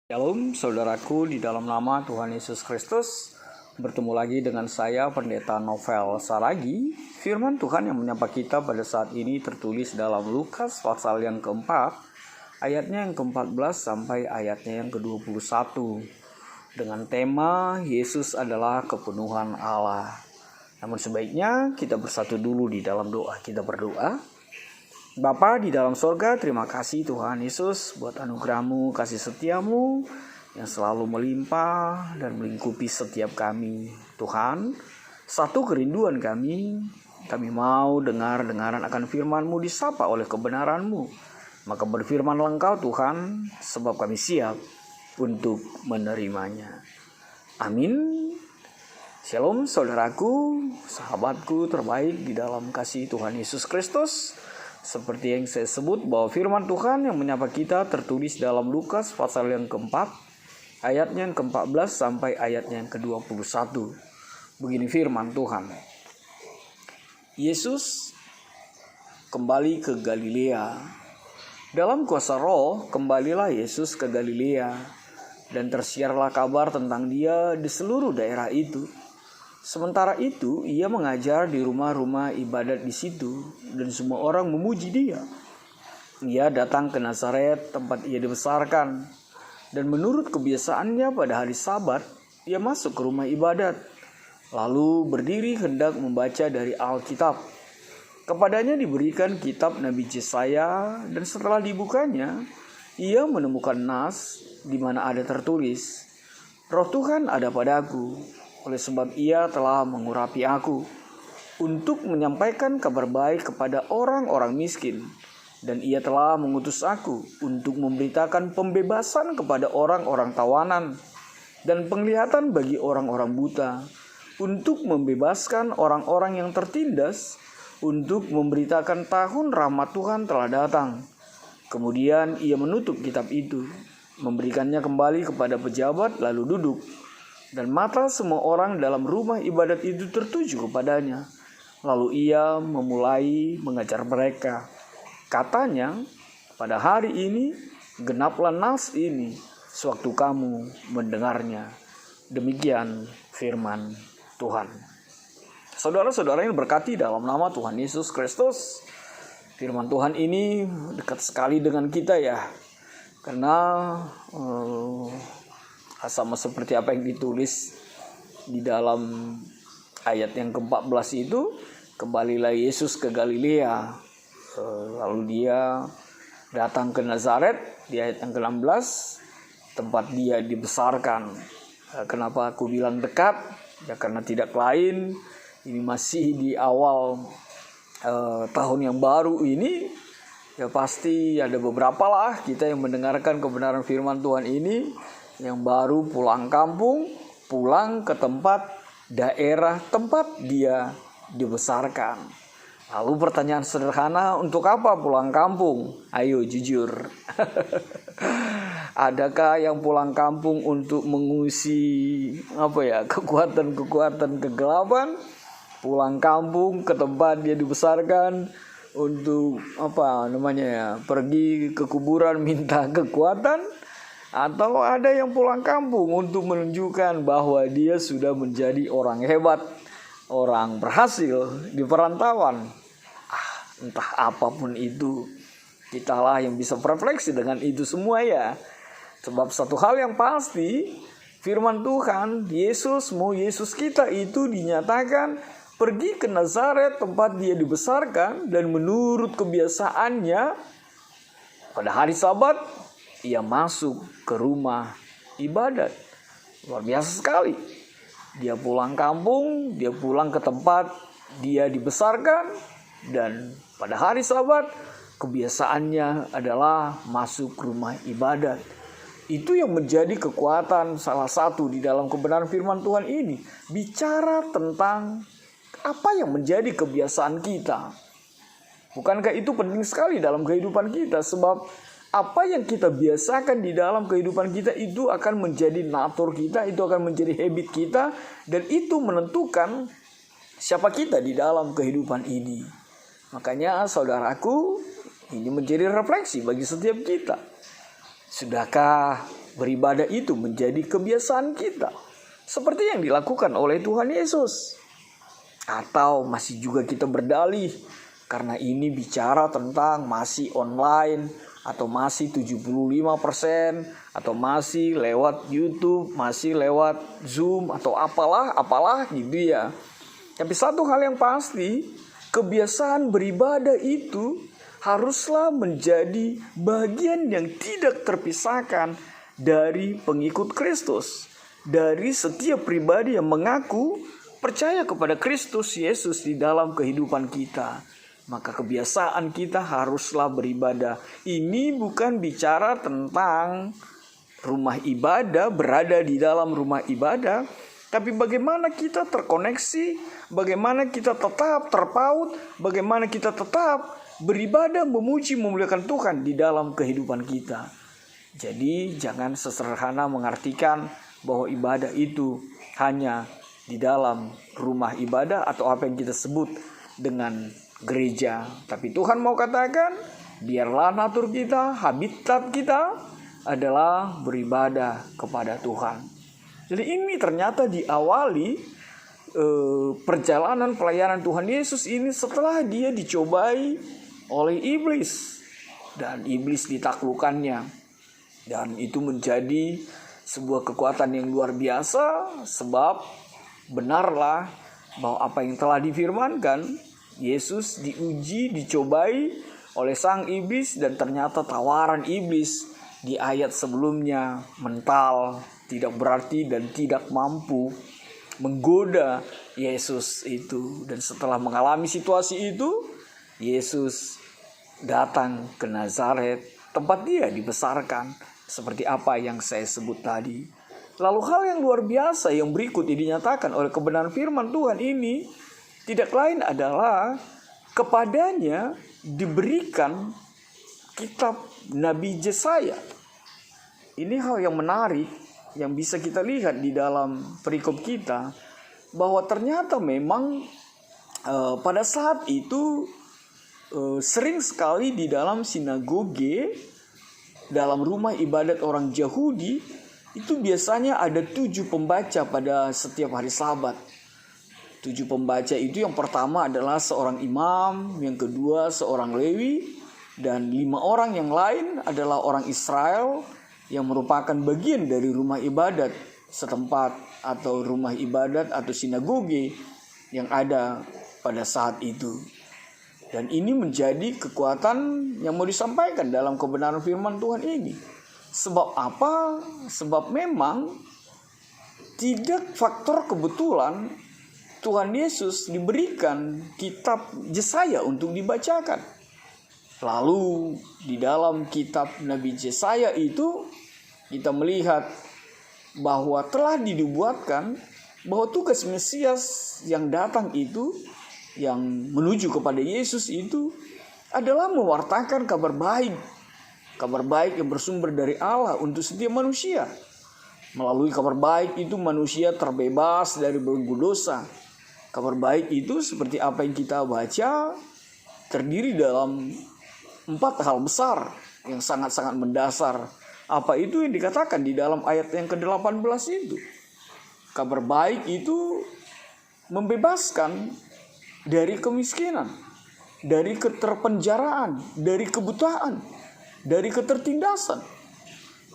Shalom saudaraku, di dalam nama Tuhan Yesus Kristus. Bertemu lagi dengan saya Pendeta Novel Saragi. Firman Tuhan yang menyapa kita pada saat ini tertulis dalam Lukas pasal yang keempat, ayatnya yang ke-14 sampai ayatnya yang ke-21, dengan tema Yesus adalah kepenuhan Allah. Namun sebaiknya kita bersatu dulu di dalam doa. Kita berdoa. Bapa di dalam sorga, terima kasih Tuhan Yesus buat anugerah-Mu, kasih setia-Mu yang selalu melimpah dan melingkupi setiap kami. Tuhan, satu kerinduan kami mau dengar-dengaran akan firman-Mu, disapa oleh kebenaran-Mu. Maka berfirmanlah Engkau Tuhan, sebab kami siap untuk menerimanya. Amin. Shalom saudaraku, sahabatku terbaik di dalam kasih Tuhan Yesus Kristus. Seperti yang saya sebut bahwa firman Tuhan yang menyapa kita tertulis dalam Lukas pasal yang keempat, ayatnya yang ke-14 sampai ayatnya yang ke-21. Begini firman Tuhan. Yesus kembali ke Galilea. Dalam kuasa Roh, kembalilah Yesus ke Galilea, dan tersiarlah kabar tentang Dia di seluruh daerah itu. Sementara itu, ia mengajar di rumah-rumah ibadat di situ, dan semua orang memuji dia. Ia datang ke Nazaret, tempat ia dibesarkan, dan menurut kebiasaannya pada hari Sabat, ia masuk ke rumah ibadat, lalu berdiri hendak membaca dari Alkitab. Kepadanya diberikan kitab Nabi Yesaya, dan setelah dibukanya, ia menemukan nas di mana ada tertulis, "Roh Tuhan ada padaku, oleh sebab ia telah mengurapi aku untuk menyampaikan kabar baik kepada orang-orang miskin, dan ia telah mengutus aku untuk memberitakan pembebasan kepada orang-orang tawanan dan penglihatan bagi orang-orang buta, untuk membebaskan orang-orang yang tertindas, untuk memberitakan tahun rahmat Tuhan telah datang." Kemudian ia menutup kitab itu, memberikannya kembali kepada pejabat, lalu duduk. Dan mata semua orang dalam rumah ibadat itu tertuju kepadanya. Lalu ia memulai mengajar mereka. Katanya, "Pada hari ini genaplah nas ini sewaktu kamu mendengarnya." Demikian firman Tuhan. Saudara-saudara yang berkati dalam nama Tuhan Yesus Kristus, firman Tuhan ini dekat sekali dengan kita ya. Karena sama seperti apa yang ditulis di dalam ayat yang ke-14 itu, kembalilah Yesus ke Galilea. Lalu dia datang ke Nazaret di ayat yang ke-16, tempat dia dibesarkan. Kenapa aku bilang dekat? Ya karena tidak lain, ini masih di awal tahun yang baru ini. Ya pasti ada beberapa lah kita yang mendengarkan kebenaran firman Tuhan ini, yang baru pulang kampung, pulang ke tempat daerah tempat dia dibesarkan. Lalu pertanyaan sederhana, untuk apa pulang kampung? Ayo jujur. Adakah yang pulang kampung untuk mengusir kekuatan kegelapan? Pulang kampung ke tempat dia dibesarkan untuk pergi ke kuburan minta kekuatan? Atau ada yang pulang kampung untuk menunjukkan bahwa dia sudah menjadi orang hebat, orang berhasil di perantauan? Entah apapun itu, kitalah yang bisa berefleksi dengan itu semua ya. Sebab satu hal yang pasti, firman Tuhan, Yesus kita itu dinyatakan pergi ke Nazaret tempat dia dibesarkan, dan menurut kebiasaannya pada hari Sabat ia masuk ke rumah ibadat. Luar biasa sekali. Dia pulang kampung, dia pulang ke tempat dia dibesarkan, dan pada hari Sabat kebiasaannya adalah masuk rumah ibadat. Itu yang menjadi kekuatan salah satu di dalam kebenaran firman Tuhan ini. Bicara tentang apa yang menjadi kebiasaan kita. Bukankah itu penting sekali dalam kehidupan kita? Sebab apa yang kita biasakan di dalam kehidupan kita itu akan menjadi natur kita, itu akan menjadi habit kita, dan itu menentukan siapa kita di dalam kehidupan ini. Makanya saudaraku, ini menjadi refleksi bagi setiap kita. Sudahkah beribadah itu menjadi kebiasaan kita, seperti yang dilakukan oleh Tuhan Yesus. Atau masih juga kita berdalih, karena ini bicara tentang masih online, atau masih 75%, atau masih lewat YouTube, masih lewat Zoom, atau apalah gitu ya. Tapi satu hal yang pasti, kebiasaan beribadah itu haruslah menjadi bagian yang tidak terpisahkan dari pengikut Kristus, dari setiap pribadi yang mengaku percaya kepada Kristus Yesus di dalam kehidupan kita. Maka kebiasaan kita haruslah beribadah. Ini bukan bicara tentang rumah ibadah, berada di dalam rumah ibadah, tapi bagaimana kita terkoneksi, bagaimana kita tetap terpaut, bagaimana kita tetap beribadah, memuji, memuliakan Tuhan di dalam kehidupan kita. Jadi jangan sesederhana mengartikan bahwa ibadah itu hanya di dalam rumah ibadah atau apa yang kita sebut dengan gereja. Tapi Tuhan mau katakan, biarlah natur kita, habitat kita adalah beribadah kepada Tuhan. Jadi ini ternyata diawali perjalanan pelayanan Tuhan Yesus ini setelah dia dicobai oleh iblis, dan iblis ditaklukkannya, dan itu menjadi sebuah kekuatan yang luar biasa. Sebab benarlah bahwa apa yang telah difirmankan, Yesus diuji, dicobai oleh sang iblis, dan ternyata tawaran iblis di ayat sebelumnya mental, tidak berarti dan tidak mampu menggoda Yesus itu. Dan setelah mengalami situasi itu, Yesus datang ke Nazaret, tempat dia dibesarkan, seperti apa yang saya sebut tadi. Lalu hal yang luar biasa yang berikut dinyatakan oleh kebenaran firman Tuhan ini tidak lain adalah kepadanya diberikan kitab Nabi Yesaya. Ini hal yang menarik yang bisa kita lihat di dalam perikop kita, bahwa ternyata memang pada saat itu sering sekali di dalam sinagoge, dalam rumah ibadat orang Yahudi, itu biasanya ada 7 pembaca pada setiap hari Sabat. 7 pembaca itu, yang pertama adalah seorang imam, yang kedua seorang Lewi, dan 5 orang yang lain adalah orang Israel yang merupakan bagian dari rumah ibadat setempat, atau rumah ibadat atau sinagoge yang ada pada saat itu. Dan ini menjadi kekuatan yang mau disampaikan dalam kebenaran firman Tuhan ini. Sebab apa? Sebab memang tidak faktor kebetulan Tuhan Yesus diberikan kitab Yesaya untuk dibacakan. Lalu di dalam kitab Nabi Yesaya itu kita melihat bahwa telah dinubuatkan bahwa tugas Mesias yang datang itu, yang menuju kepada Yesus itu, adalah mewartakan kabar baik. Kabar baik yang bersumber dari Allah untuk setiap manusia. Melalui kabar baik itu manusia terbebas dari belenggu dosa. Kabar baik itu seperti apa yang kita baca, terdiri dalam 4 hal besar yang sangat-sangat mendasar. Apa itu yang dikatakan di dalam ayat yang ke-18 itu? Kabar baik itu membebaskan dari kemiskinan, dari keterpenjaraan, dari kebutaan, dari ketertindasan.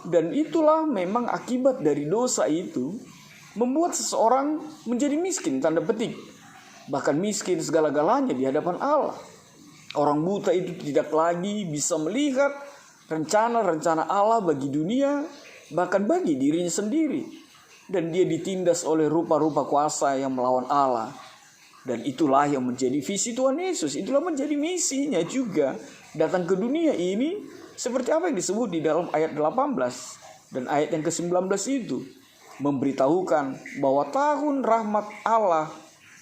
Dan itulah memang akibat dari dosa itu membuat seseorang menjadi miskin, tanda petik. Bahkan miskin segala-galanya di hadapan Allah. Orang buta itu tidak lagi bisa melihat rencana-rencana Allah bagi dunia, bahkan bagi dirinya sendiri. Dan dia ditindas oleh rupa-rupa kuasa yang melawan Allah. Dan itulah yang menjadi visi Tuhan Yesus. Itulah menjadi misinya juga, datang ke dunia ini seperti apa yang disebut di dalam ayat 18 dan ayat yang ke-19 itu. Memberitahukan bahwa tahun rahmat Allah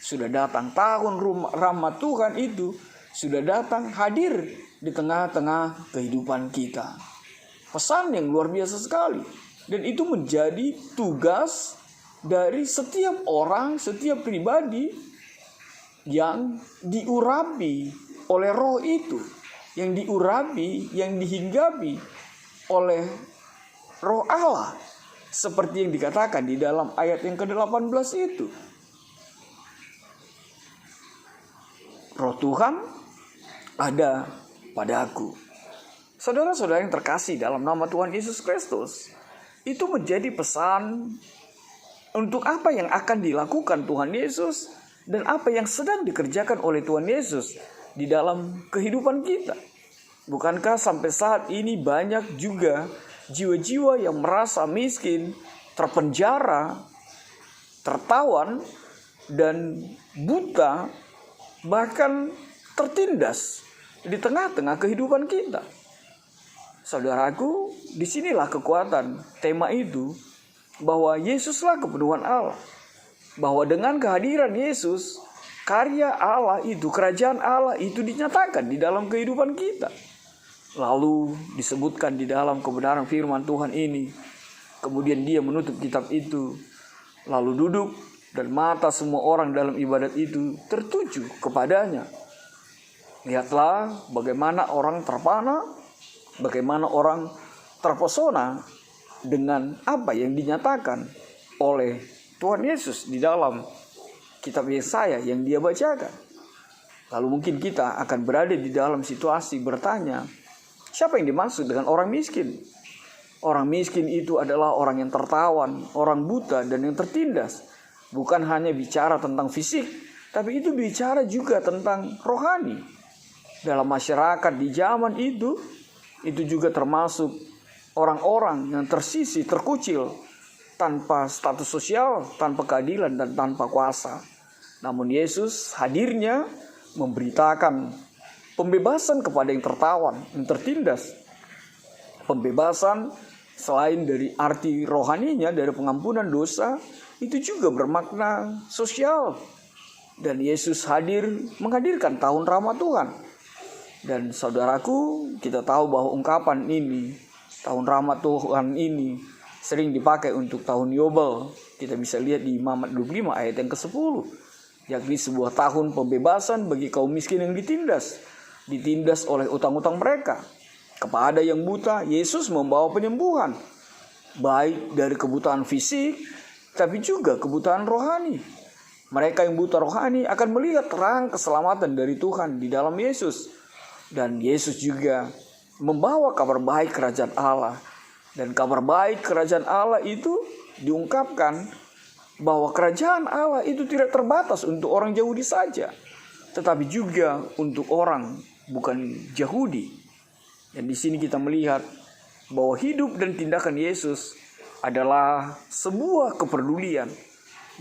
sudah datang. Tahun rahmat Tuhan itu sudah datang, hadir di tengah-tengah kehidupan kita. Pesan yang luar biasa sekali. Dan itu menjadi tugas dari setiap orang, setiap pribadi yang diurapi oleh roh itu, yang diurapi, yang dihinggapi oleh Roh Allah, seperti yang dikatakan di dalam ayat yang ke-18 itu. Roh Tuhan ada padaku. Saudara-saudara yang terkasih dalam nama Tuhan Yesus Kristus, itu menjadi pesan untuk apa yang akan dilakukan Tuhan Yesus dan apa yang sedang dikerjakan oleh Tuhan Yesus di dalam kehidupan kita. Bukankah sampai saat ini banyak juga jiwa-jiwa yang merasa miskin, terpenjara, tertawan, dan buta, bahkan tertindas di tengah-tengah kehidupan kita. Saudaraku, disinilah kekuatan tema itu, bahwa Yesuslah kepenuhan Allah. Bahwa dengan kehadiran Yesus, karya Allah itu, kerajaan Allah itu dinyatakan di dalam kehidupan kita. Lalu disebutkan di dalam kebenaran firman Tuhan ini. Kemudian dia menutup kitab itu, lalu duduk, dan mata semua orang dalam ibadat itu tertuju kepadanya. Lihatlah bagaimana orang terpana, bagaimana orang terpesona dengan apa yang dinyatakan oleh Tuhan Yesus di dalam kitab Yesaya yang dia bacakan. Lalu mungkin kita akan berada di dalam situasi bertanya, siapa yang dimaksud dengan orang miskin? Orang miskin itu adalah orang yang tertawan, orang buta, dan yang tertindas. Bukan hanya bicara tentang fisik, tapi itu bicara juga tentang rohani. Dalam masyarakat di zaman itu juga termasuk orang-orang yang tersisih, terkucil, tanpa status sosial, tanpa keadilan, dan tanpa kuasa. Namun Yesus hadirnya memberitakan pembebasan kepada yang tertawan, yang tertindas. Pembebasan selain dari arti rohaninya, dari pengampunan dosa, itu juga bermakna sosial. Dan Yesus menghadirkan tahun Rahmat Tuhan. Dan saudaraku, kita tahu bahwa ungkapan ini, tahun Rahmat Tuhan ini, sering dipakai untuk tahun Yobel. Kita bisa lihat di Imamat 25 ayat yang ke-10. Yakni sebuah tahun pembebasan bagi kaum miskin yang ditindas oleh utang-utang mereka. Kepada yang buta, Yesus membawa penyembuhan, baik dari kebutaan fisik, tapi juga kebutaan rohani. Mereka yang buta rohani akan melihat terang keselamatan dari Tuhan di dalam Yesus. Dan Yesus juga membawa kabar baik kerajaan Allah. Dan kabar baik kerajaan Allah itu diungkapkan bahwa kerajaan Allah itu tidak terbatas untuk orang Yahudi saja, tetapi juga untuk orang bukan Yahudi. Dan di sini kita melihat bahwa hidup dan tindakan Yesus adalah sebuah kepedulian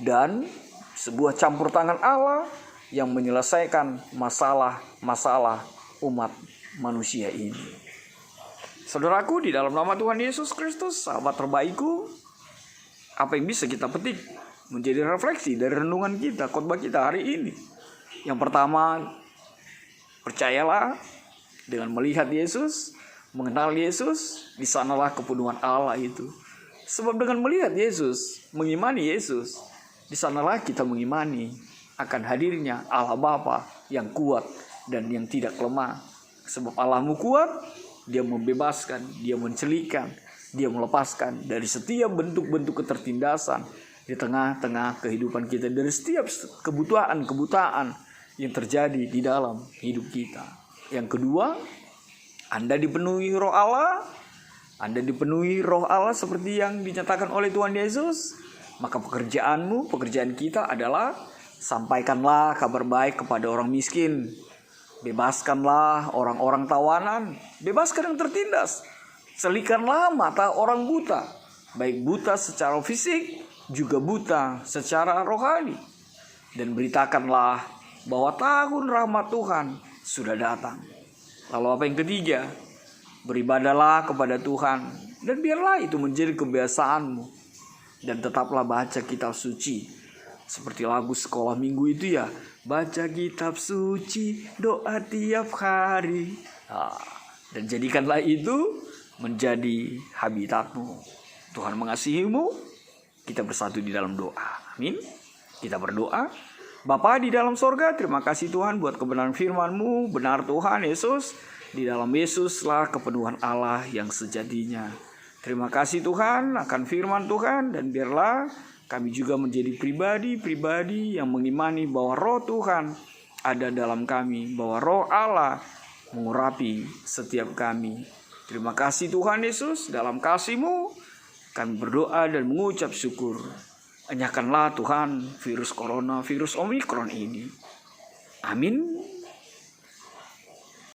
dan sebuah campur tangan Allah yang menyelesaikan masalah-masalah umat manusia ini. Saudaraku, di dalam nama Tuhan Yesus Kristus, sahabat terbaikku, apa yang bisa kita petik menjadi refleksi dari renungan kita, khotbah kita hari ini? Yang pertama, percayalah dengan melihat Yesus, mengenal Yesus, di sanalah kepenuhan Allah itu. Sebab dengan melihat Yesus, mengimani Yesus, di sanalah kita mengimani akan hadirnya Allah Bapa yang kuat dan yang tidak lemah. Sebab Allahmu kuat, Dia membebaskan, Dia mencelikan, Dia melepaskan dari setiap bentuk-bentuk ketertindasan di tengah-tengah kehidupan kita, dari setiap kebutaan yang terjadi di dalam hidup kita. Yang kedua, Anda dipenuhi Roh Allah. Anda dipenuhi Roh Allah seperti yang dinyatakan oleh Tuhan Yesus. Maka pekerjaan kita adalah sampaikanlah kabar baik kepada orang miskin. Bebaskanlah orang-orang tawanan. Bebaskan yang tertindas. Selikanlah mata orang buta. Baik buta secara fisik, juga buta secara rohani. Dan beritakanlah bahwa tahun rahmat Tuhan sudah datang. Lalu apa yang ketiga? Beribadahlah kepada Tuhan. Dan biarlah itu menjadi kebiasaanmu. Dan tetaplah baca kitab suci. Seperti lagu sekolah minggu itu ya. Baca kitab suci, doa tiap hari. Dan jadikanlah itu menjadi habitatmu. Tuhan mengasihimu. Kita bersatu di dalam doa. Amin. Kita berdoa. Bapa di dalam sorga, terima kasih Tuhan buat kebenaran firman-Mu. Benar Tuhan Yesus. Di dalam Yesuslah kepenuhan Allah yang sejatinya. Terima kasih Tuhan akan firman Tuhan, dan biarlah kami juga menjadi pribadi-pribadi yang mengimani bahwa roh Tuhan ada dalam kami, bahwa roh Allah mengurapi setiap kami. Terima kasih Tuhan Yesus, dalam kasih-Mu kami berdoa dan mengucap syukur. Enyahkanlah Tuhan virus corona, virus Omikron ini. Amin.